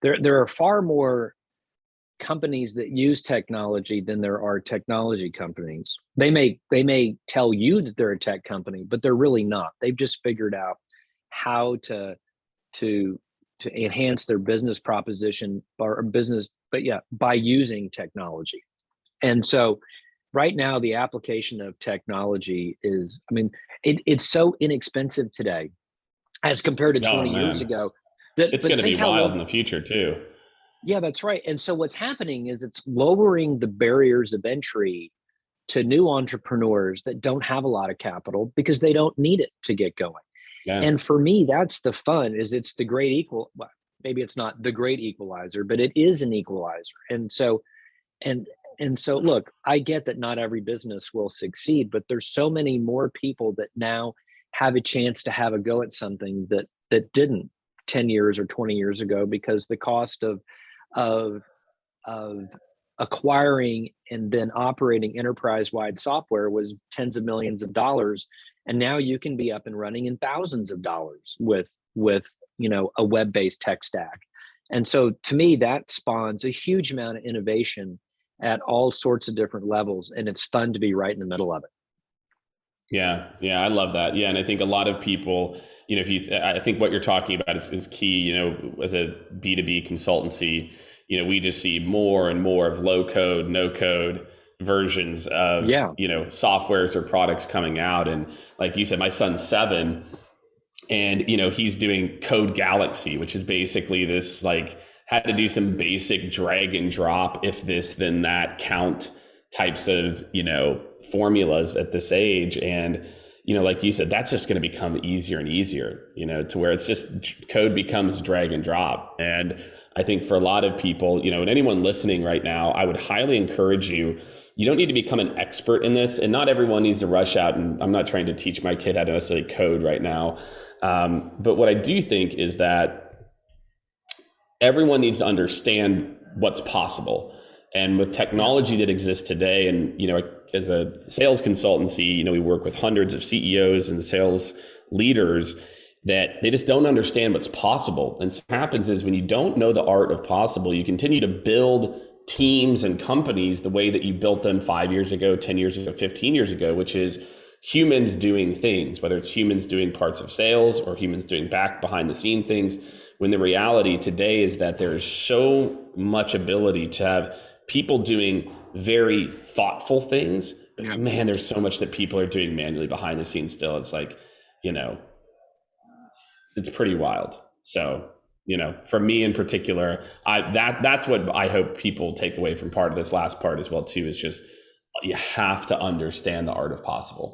there are far more companies that use technology than there are technology companies. They may tell you that they're a tech company, but they're really not. They've just figured out how to to enhance their business proposition or business, but yeah, by using technology. And so right now the application of technology is, I mean, it's so inexpensive today as compared to Oh 20 years man, ago that, it's but going to be think how wild long. in the future too. Yeah, that's right. And so what's happening is it's lowering the barriers of entry to new entrepreneurs that don't have a lot of capital because they don't need it to get going. Yeah. And for me, that's the fun, is it's the great equal, well, maybe it's not the great equalizer, but it is an equalizer. And and so look, I get that not every business will succeed, but there's so many more people that now have a chance to have a go at something that didn't 10 years or 20 years ago, because the cost of of acquiring and then operating enterprise-wide software was tens of millions of dollars, and now you can be up and running in thousands of dollars with a web-based tech stack. And so to me, that spawns a huge amount of innovation at all sorts of different levels, and it's fun to be right in the middle of it. Yeah, yeah, I love that. Yeah, and I think a lot of people, if I think what you're talking about is key. As a B2B consultancy, we just see more and more of low code, no code versions of Yeah. softwares or products coming out. And like you said, my son's 7, and he's doing Code Galaxy, which is basically this, like, how to do some basic drag and drop, if this then that count types of formulas at this age. And like you said, that's just going to become easier and easier, to where it's just code becomes drag and drop. And I think for a lot of people, and anyone listening right now, I would highly encourage you. You don't need to become an expert in this, and not everyone needs to rush out. And I'm not trying to teach my kid how to necessarily code right now. But what I do think is that everyone needs to understand what's possible. And with Yeah. technology that exists today, and as a sales consultancy, we work with hundreds of CEOs and sales leaders that they just don't understand what's possible. And so what happens is, when you don't know the art of possible, you continue to build teams and companies the way that you built them 5 years ago, 10 years ago, 15 years ago, which is humans doing things, whether it's humans doing parts of sales or humans doing back behind the scene things. When the reality today is that there is so much ability to have people doing very thoughtful things, but Yeah. man, there's so much that people are doing manually behind the scenes still. It's like, it's pretty wild. So, for me in particular, that's what I hope people take away from part of this last part as well too, is just, you have to understand the art of possible.